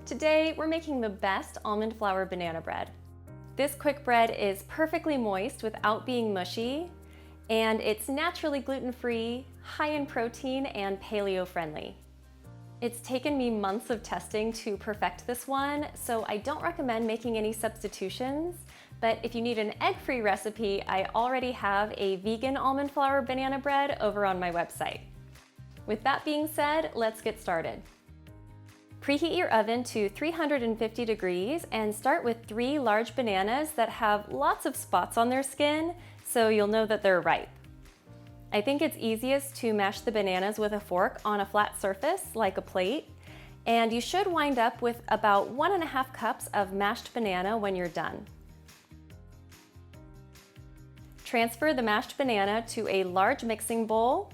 Today, we're making the best almond flour banana bread. This quick bread is perfectly moist without being mushy, and it's naturally gluten-free, high in protein, and paleo-friendly. It's taken me months of testing to perfect this one, so I don't recommend making any substitutions, but if you need an egg-free recipe, I already have a vegan almond flour banana bread over on my website. With that being said, let's get started. Preheat your oven to 350 degrees and start with 3 large bananas that have lots of spots on their skin, so you'll know that they're ripe. I think it's easiest to mash the bananas with a fork on a flat surface, like a plate, and you should wind up with about 1.5 cups of mashed banana when you're done. Transfer the mashed banana to a large mixing bowl,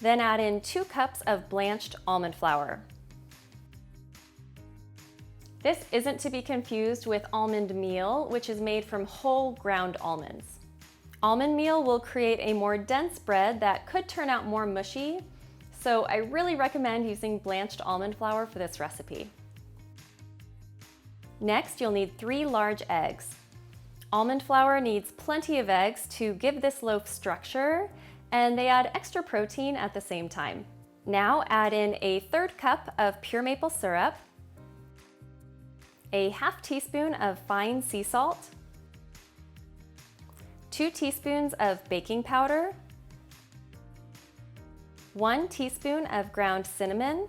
then add in 2 cups of blanched almond flour. This isn't to be confused with almond meal, which is made from whole ground almonds. Almond meal will create a more dense bread that could turn out more mushy, so I really recommend using blanched almond flour for this recipe. Next, you'll need 3 large eggs. Almond flour needs plenty of eggs to give this loaf structure, and they add extra protein at the same time. Now add in a 1/3 cup of pure maple syrup, a 1/2 teaspoon of fine sea salt, 2 teaspoons of baking powder, 1 teaspoon of ground cinnamon,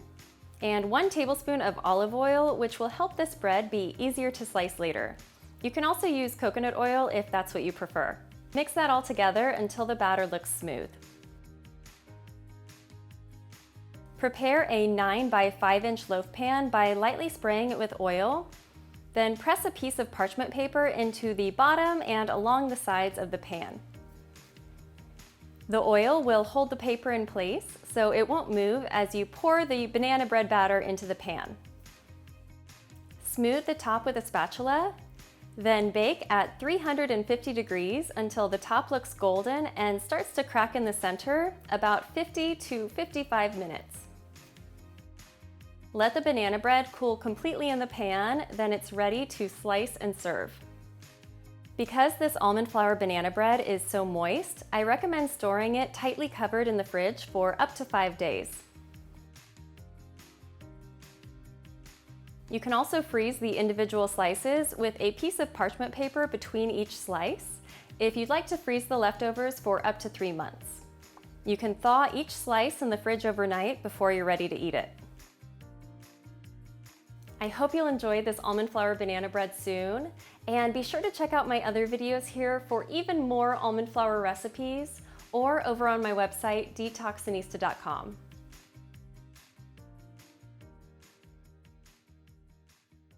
and 1 tablespoon of olive oil, which will help this bread be easier to slice later. You can also use coconut oil if that's what you prefer. Mix that all together until the batter looks smooth. Prepare a 9 by 5-inch loaf pan by lightly spraying it with oil. Then press a piece of parchment paper into the bottom and along the sides of the pan. The oil will hold the paper in place so it won't move as you pour the banana bread batter into the pan. Smooth the top with a spatula, then bake at 350 degrees until the top looks golden and starts to crack in the center, about 50 to 55 minutes. Let the banana bread cool completely in the pan, then it's ready to slice and serve. Because this almond flour banana bread is so moist, I recommend storing it tightly covered in the fridge for up to 5 days. You can also freeze the individual slices with a piece of parchment paper between each slice if you'd like to freeze the leftovers for up to 3 months. You can thaw each slice in the fridge overnight before you're ready to eat it. I hope you'll enjoy this almond flour banana bread soon, and be sure to check out my other videos here for even more almond flour recipes or over on my website, detoxinista.com.